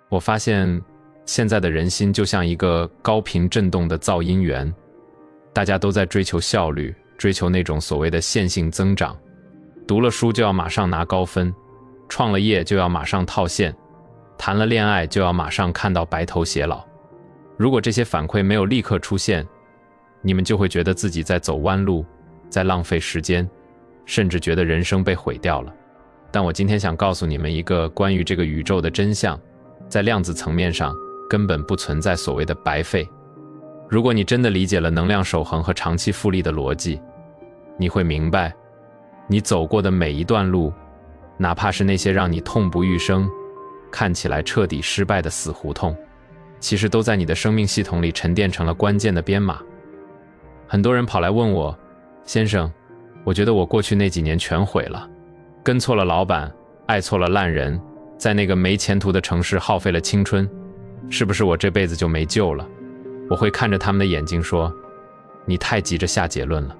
我发现现在的人心就像一个高频震动的噪音源，大家都在追求效率，追求那种所谓的线性增长，读了书就要马上拿高分，创了业就要马上套现，谈了恋爱就要马上看到白头偕老。如果这些反馈没有立刻出现，你们就会觉得自己在走弯路，在浪费时间，甚至觉得人生被毁掉了。但我今天想告诉你们一个关于这个宇宙的真相，在量子层面上根本不存在所谓的白费。如果你真的理解了能量守恒和长期复利的逻辑，你会明白，你走过的每一段路，哪怕是那些让你痛不欲生、看起来彻底失败的死胡同，其实都在你的生命系统里沉淀成了关键的编码。很多人跑来问我，先生，我觉得我过去那几年全毁了，跟错了老板，爱错了烂人，在那个没前途的城市耗费了青春，是不是我这辈子就没救了？我会看着他们的眼睛说，你太急着下结论了。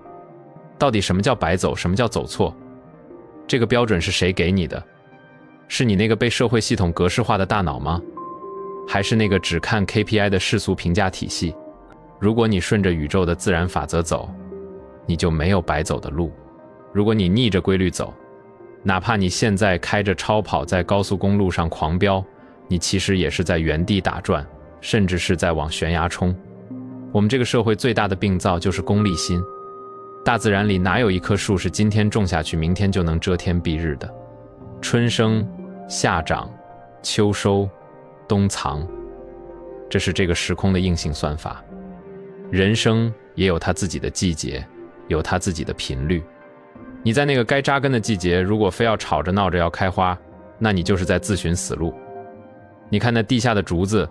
到底什么叫白走，什么叫走错？这个标准是谁给你的？是你那个被社会系统格式化的大脑吗？还是那个只看 KPI 的世俗评价体系？如果你顺着宇宙的自然法则走，你就没有白走的路。如果你逆着规律走，哪怕你现在开着超跑在高速公路上狂飙，你其实也是在原地打转，甚至是在往悬崖冲。我们这个社会最大的病灶就是功利心。大自然里哪有一棵树是今天种下去明天就能遮天蔽日的？春生、夏长、秋收、冬藏，这是这个时空的硬性算法。人生也有它自己的季节，有它自己的频率。你在那个该扎根的季节，如果非要吵着闹着要开花，那你就是在自寻死路。你看那地下的竹子，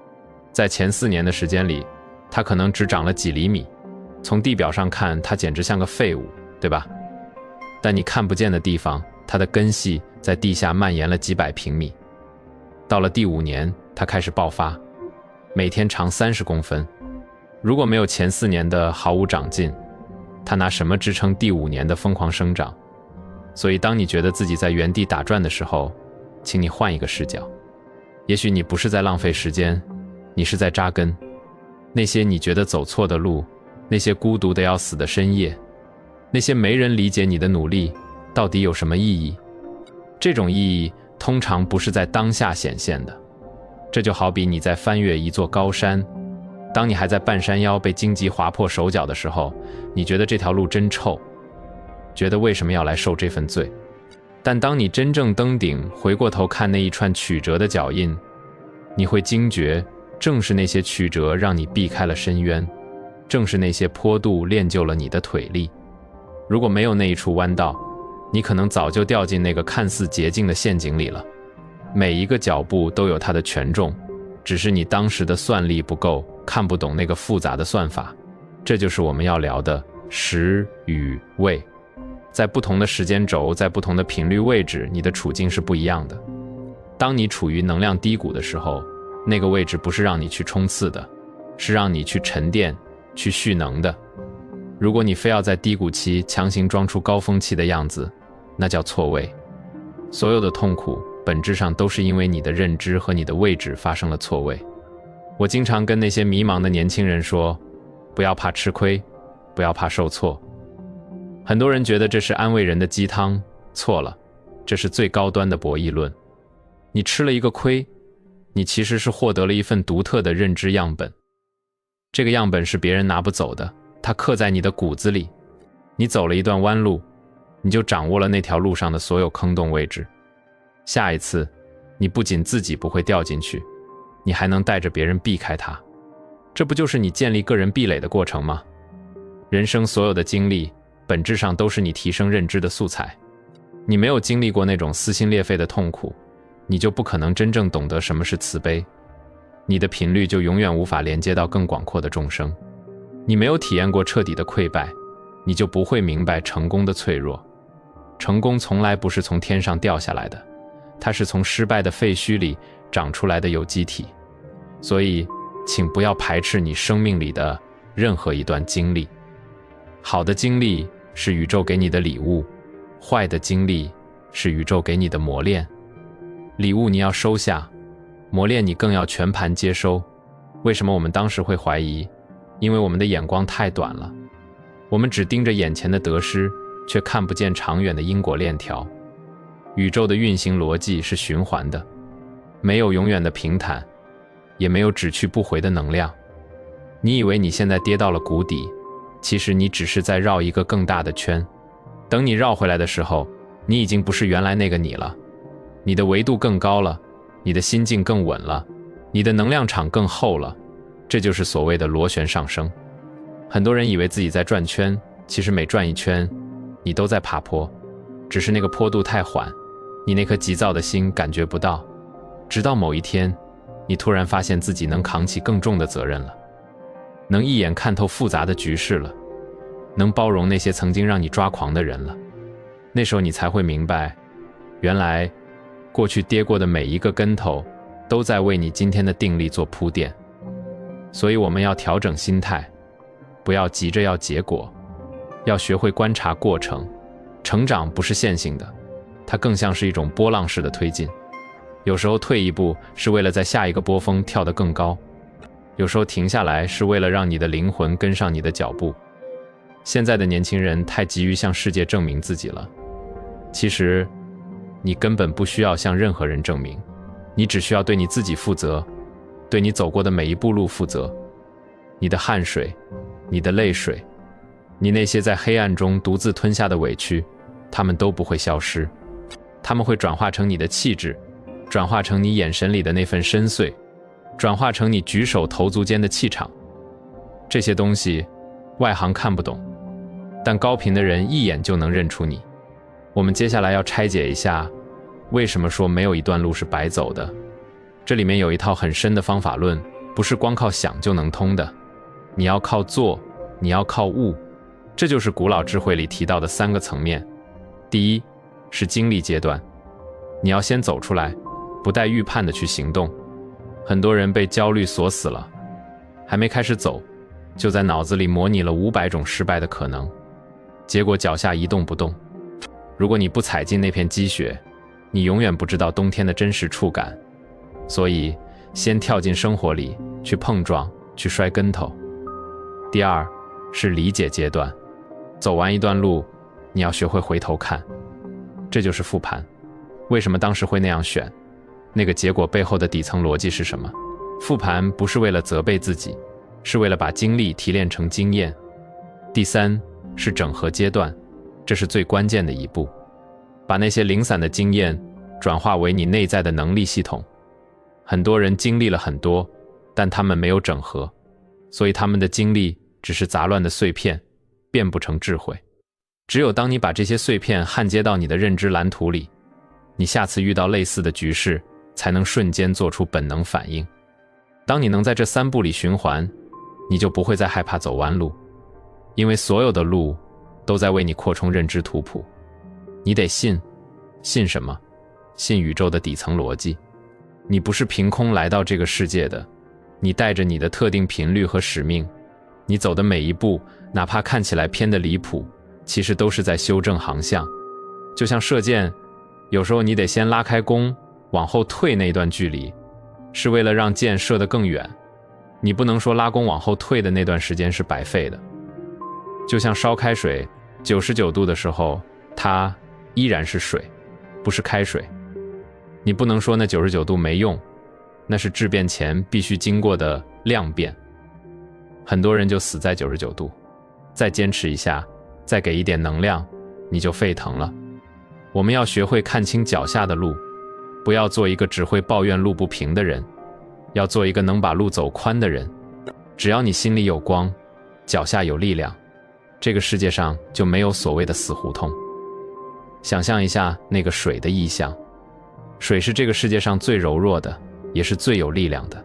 在前4年的时间里，它可能只长了几厘米，从地表上看，它简直像个废物，对吧？但你看不见的地方，它的根系在地下蔓延了几百平米。到了第5年，它开始爆发，每天长30公分。如果没有前4年的毫无长进，它拿什么支撑第5年的疯狂生长？所以当你觉得自己在原地打转的时候，请你换一个视角。也许你不是在浪费时间，你是在扎根。那些你觉得走错的路，那些孤独的要死的深夜，那些没人理解你的努力，到底有什么意义？这种意义通常不是在当下显现的。这就好比你在翻越一座高山，当你还在半山腰被荆棘划破手脚的时候，你觉得这条路真臭，觉得为什么要来受这份罪？但当你真正登顶，回过头看那一串曲折的脚印，你会惊觉，正是那些曲折让你避开了深渊，正是那些坡度练就了你的腿力。如果没有那一处弯道，你可能早就掉进那个看似捷径的陷阱里了。每一个脚步都有它的权重，只是你当时的算力不够，看不懂那个复杂的算法。这就是我们要聊的时与位。在不同的时间轴，在不同的频率位置，你的处境是不一样的。当你处于能量低谷的时候，那个位置不是让你去冲刺的，是让你去沉淀、去蓄能的。如果你非要在低谷期强行装出高峰期的样子，那叫错位。所有的痛苦本质上都是因为你的认知和你的位置发生了错位。我经常跟那些迷茫的年轻人说，不要怕吃亏，不要怕受挫。很多人觉得这是安慰人的鸡汤，错了，这是最高端的博弈论。你吃了一个亏，你其实是获得了一份独特的认知样本。这个样本是别人拿不走的，它刻在你的骨子里。你走了一段弯路，你就掌握了那条路上的所有坑洞位置。下一次，你不仅自己不会掉进去，你还能带着别人避开它。这不就是你建立个人壁垒的过程吗？人生所有的经历，本质上都是你提升认知的素材。你没有经历过那种撕心裂肺的痛苦，你就不可能真正懂得什么是慈悲，你的频率就永远无法连接到更广阔的众生。你没有体验过彻底的溃败，你就不会明白成功的脆弱。成功从来不是从天上掉下来的，它是从失败的废墟里长出来的有机体。所以，请不要排斥你生命里的任何一段经历。好的经历是宇宙给你的礼物，坏的经历是宇宙给你的磨练。礼物你要收下，磨练你更要全盘接收。为什么我们当时会怀疑？因为我们的眼光太短了，我们只盯着眼前的得失，却看不见长远的因果链条。宇宙的运行逻辑是循环的，没有永远的平坦，也没有只去不回的能量。你以为你现在跌到了谷底，其实你只是在绕一个更大的圈。等你绕回来的时候，你已经不是原来那个你了，你的维度更高了，你的心境更稳了，你的能量场更厚了。这就是所谓的螺旋上升。很多人以为自己在转圈，其实每转一圈，你都在爬坡，只是那个坡度太缓，你那颗急躁的心感觉不到。直到某一天，你突然发现自己能扛起更重的责任了，能一眼看透复杂的局势了，能包容那些曾经让你抓狂的人了。那时候你才会明白，原来过去跌过的每一个跟头，都在为你今天的定力做铺垫。所以我们要调整心态，不要急着要结果，要学会观察过程。成长不是线性的，它更像是一种波浪式的推进。有时候退一步是为了在下一个波峰跳得更高，有时候停下来是为了让你的灵魂跟上你的脚步。现在的年轻人太急于向世界证明自己了，其实你根本不需要向任何人证明，你只需要对你自己负责，对你走过的每一步路负责。你的汗水，你的泪水，你那些在黑暗中独自吞下的委屈，它们都不会消失，它们会转化成你的气质，转化成你眼神里的那份深邃，转化成你举手投足间的气场。这些东西外行看不懂，但高频的人一眼就能认出你。我们接下来要拆解一下，为什么说没有一段路是白走的。这里面有一套很深的方法论，不是光靠想就能通的，你要靠做，你要靠悟。这就是古老智慧里提到的3个层面。第一是经历阶段，你要先走出来，不带预判的去行动。很多人被焦虑锁死了，还没开始走，就在脑子里模拟了500种失败的可能，结果脚下一动不动。如果你不踩进那片积雪，你永远不知道冬天的真实触感。所以先跳进生活里，去碰撞，去摔跟头。第二是理解阶段，走完一段路，你要学会回头看，这就是复盘。为什么当时会那样选？那个结果背后的底层逻辑是什么？复盘不是为了责备自己，是为了把经历提炼成经验。第三是整合阶段，这是最关键的一步，把那些零散的经验转化为你内在的能力系统。很多人经历了很多，但他们没有整合，所以他们的经历只是杂乱的碎片，变不成智慧。只有当你把这些碎片焊接到你的认知蓝图里，你下次遇到类似的局势，才能瞬间做出本能反应。当你能在这3步里循环，你就不会再害怕走弯路，因为所有的路都在为你扩充认知图谱。你得信什么？信宇宙的底层逻辑。你不是凭空来到这个世界的，你带着你的特定频率和使命，你走的每一步，哪怕看起来偏得离谱，其实都是在修正航向。就像射箭，有时候你得先拉开弓，往后退那段距离，是为了让箭射得更远。你不能说拉弓往后退的那段时间是白费的。就像烧开水，99度的时候，它依然是水，不是开水。你不能说那99度没用，那是质变前必须经过的量变。很多人就死在99度，再坚持一下，再给一点能量，你就沸腾了。我们要学会看清脚下的路，不要做一个只会抱怨路不平的人，要做一个能把路走宽的人。只要你心里有光，脚下有力量，这个世界上就没有所谓的死胡同。想象一下那个水的意象，水是这个世界上最柔弱的，也是最有力量的。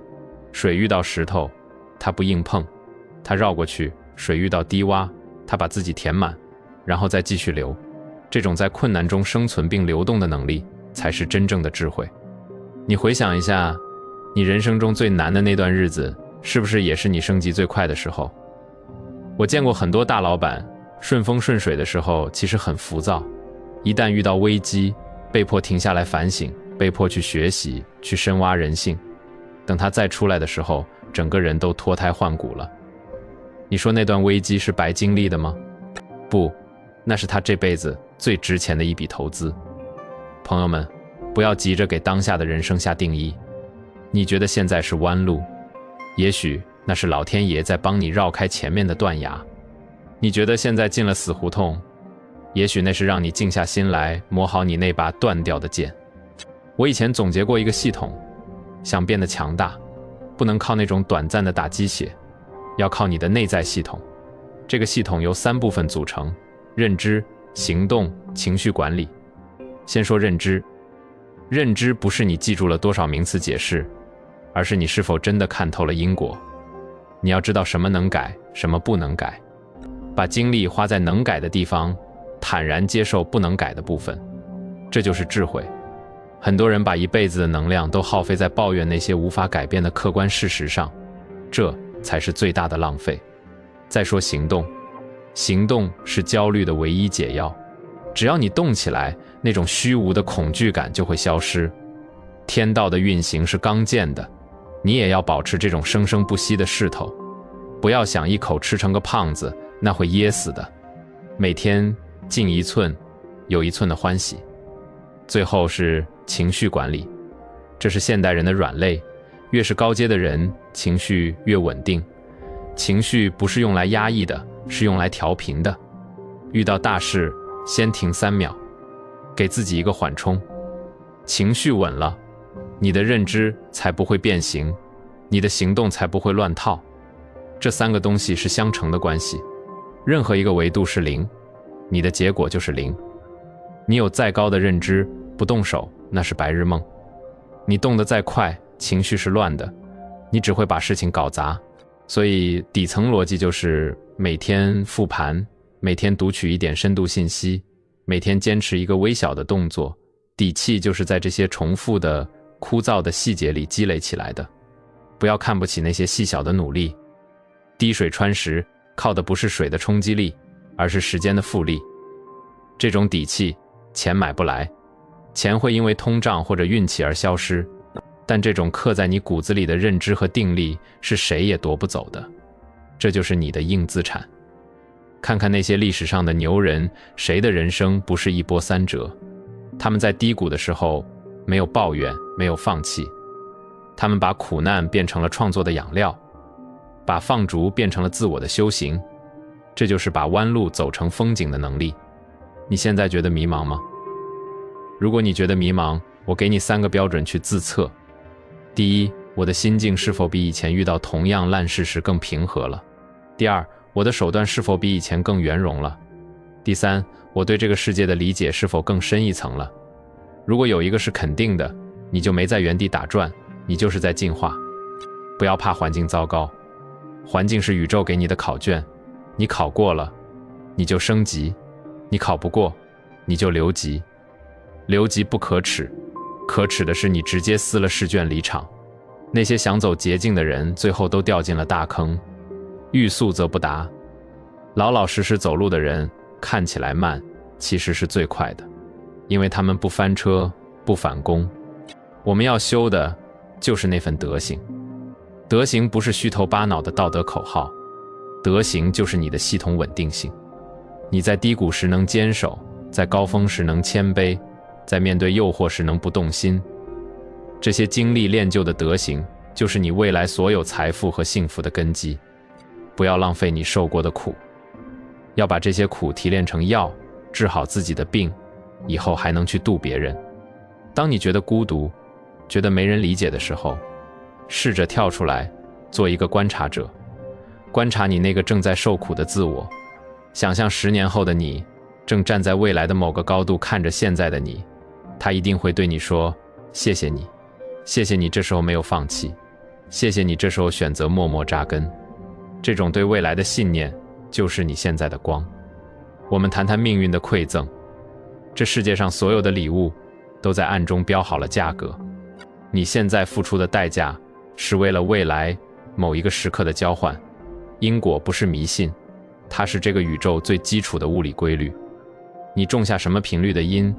水遇到石头，它不硬碰，它绕过去；水遇到低洼，它把自己填满，然后再继续流。这种在困难中生存并流动的能力，才是真正的智慧。你回想一下，你人生中最难的那段日子，是不是也是你升级最快的时候？我见过很多大老板，顺风顺水的时候其实很浮躁，一旦遇到危机，被迫停下来反省，被迫去学习，去深挖人性，等它再出来的时候，整个人都脱胎换骨了。你说那段危机是白经历的吗？不，那是他这辈子最值钱的一笔投资。朋友们，不要急着给当下的人生下定义。你觉得现在是弯路，也许那是老天爷在帮你绕开前面的断崖。你觉得现在进了死胡同，也许那是让你静下心来磨好你那把断掉的剑。我以前总结过一个系统，想变得强大，不能靠那种短暂的打鸡血，要靠你的内在系统。这个系统由3部分组成：认知、行动、情绪管理。先说认知，认知不是你记住了多少名词解释，而是你是否真的看透了因果。你要知道什么能改，什么不能改，把精力花在能改的地方，坦然接受不能改的部分，这就是智慧。很多人把一辈子的能量都耗费在抱怨那些无法改变的客观事实上，这才是最大的浪费。再说行动，行动是焦虑的唯一解药。只要你动起来，那种虚无的恐惧感就会消失。天道的运行是刚健的，你也要保持这种生生不息的势头。不要想一口吃成个胖子，那会噎死的。每天进1寸，有1寸的欢喜。最后是情绪管理，这是现代人的软肋。越是高阶的人，情绪越稳定。情绪不是用来压抑的，是用来调频的。遇到大事，先停3秒，给自己一个缓冲。情绪稳了，你的认知才不会变形，你的行动才不会乱套。这3个东西是相乘的关系，任何一个维度是0，你的结果就是0。你有再高的认知，不动手，那是白日梦。你动得再快，情绪是乱的，你只会把事情搞砸。所以底层逻辑就是每天复盘，每天读取一点深度信息，每天坚持一个微小的动作。底气就是在这些重复的枯燥的细节里积累起来的。不要看不起那些细小的努力。滴水穿石靠的不是水的冲击力，而是时间的复利。这种底气钱买不来，钱会因为通胀或者运气而消失，但这种刻在你骨子里的认知和定力是谁也夺不走的，这就是你的硬资产。看看那些历史上的牛人，谁的人生不是一波三折？他们在低谷的时候没有抱怨，没有放弃，他们把苦难变成了创作的养料，把放逐变成了自我的修行。这就是把弯路走成风景的能力。你现在觉得迷茫吗？如果你觉得迷茫，我给你3个标准去自测。第一，我的心境是否比以前遇到同样烂事时更平和了？第二，我的手段是否比以前更圆融了？第三，我对这个世界的理解是否更深一层了？如果有一个是肯定的，你就没在原地打转，你就是在进化。不要怕环境糟糕，环境是宇宙给你的考卷，你考过了，你就升级；你考不过，你就留级。留级不可耻，可耻的是你直接撕了试卷离场。那些想走捷径的人，最后都掉进了大坑。欲速则不达，老老实实走路的人，看起来慢，其实是最快的，因为他们不翻车，不反攻。我们要修的就是那份德行。德行不是虚头巴脑的道德口号，德行就是你的系统稳定性。你在低谷时能坚守，在高峰时能谦卑，在面对诱惑时能不动心。这些经历练就的德行，就是你未来所有财富和幸福的根基。不要浪费你受过的苦，要把这些苦提炼成药，治好自己的病，以后还能去度别人。当你觉得孤独，觉得没人理解的时候，试着跳出来，做一个观察者，观察你那个正在受苦的自我，想象10年后的你，正站在未来的某个高度看着现在的你，他一定会对你说：谢谢你，谢谢你这时候没有放弃，谢谢你这时候选择默默扎根。这种对未来的信念，就是你现在的光。我们谈谈命运的馈赠。这世界上所有的礼物，都在暗中标好了价格。你现在付出的代价，是为了未来某一个时刻的交换。因果不是迷信，它是这个宇宙最基础的物理规律。你种下什么频率的因，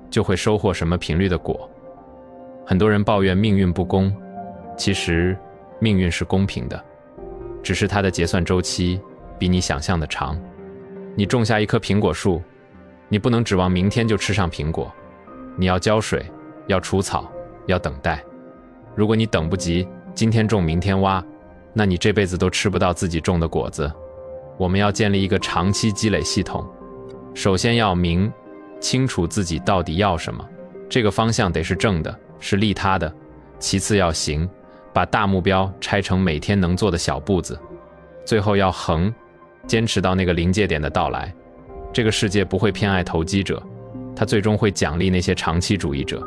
就会收获什么频率的果。很多人抱怨命运不公，其实，命运是公平的，只是它的结算周期比你想象的长。你种下一棵苹果树，你不能指望明天就吃上苹果，你要浇水，要除草，要等待。如果你等不及，今天种明天挖，那你这辈子都吃不到自己种的果子。我们要建立一个长期积累系统，首先要清楚自己到底要什么，这个方向得是正的，是利他的。其次要行，把大目标拆成每天能做的小步子。最后要恒，坚持到那个临界点的到来。这个世界不会偏爱投机者，它最终会奖励那些长期主义者。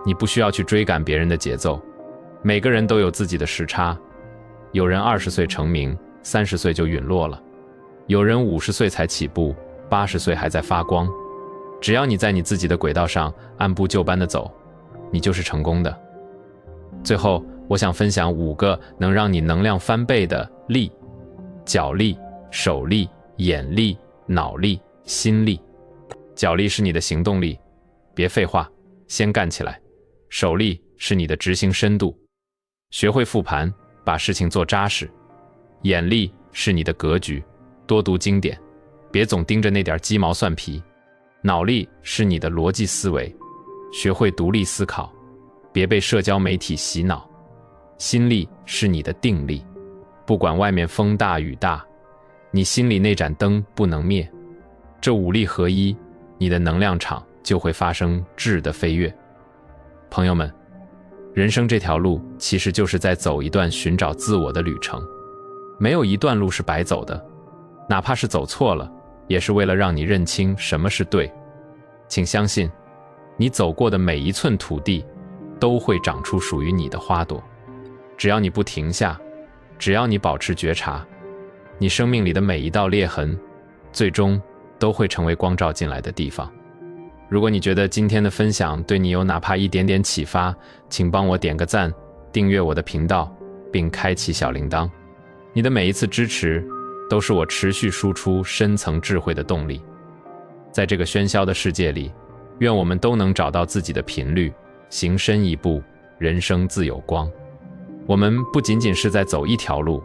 你不需要去追赶别人的节奏，每个人都有自己的时差。有人20岁成名，30岁就陨落了；有人50岁才起步，80岁还在发光。只要你在你自己的轨道上按部就班地走，你就是成功的。最后，我想分享5个能让你能量翻倍的力：脚力、手力、眼力、脑力、心力。脚力是你的行动力，别废话，先干起来；手力是你的执行深度，学会复盘，把事情做扎实；眼力是你的格局，多读经典，别总盯着那点鸡毛蒜皮；脑力是你的逻辑思维，学会独立思考，别被社交媒体洗脑；心力是你的定力，不管外面风大雨大，你心里那盏灯不能灭。这5力合一，你的能量场就会发生质的飞跃。朋友们，人生这条路其实就是在走一段寻找自我的旅程，没有一段路是白走的，哪怕是走错了，也是为了让你认清什么是对。请相信，你走过的每一寸土地都会长出属于你的花朵。只要你不停下，只要你保持觉察，你生命里的每一道裂痕最终都会成为光照进来的地方。如果你觉得今天的分享对你有哪怕一点点启发，请帮我点个赞，订阅我的频道，并开启小铃铛。你的每一次支持都是我持续输出深层智慧的动力。在这个喧嚣的世界里，愿我们都能找到自己的频率，行深一步，人生自有光。我们不仅仅是在走一条路，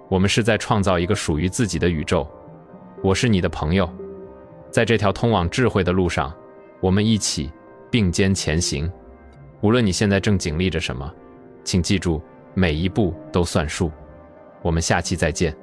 我们是在创造一个属于自己的宇宙。我是你的朋友，在这条通往智慧的路上，我们一起并肩前行。无论你现在正经历着什么，请记住，每一步都算数。我们下期再见。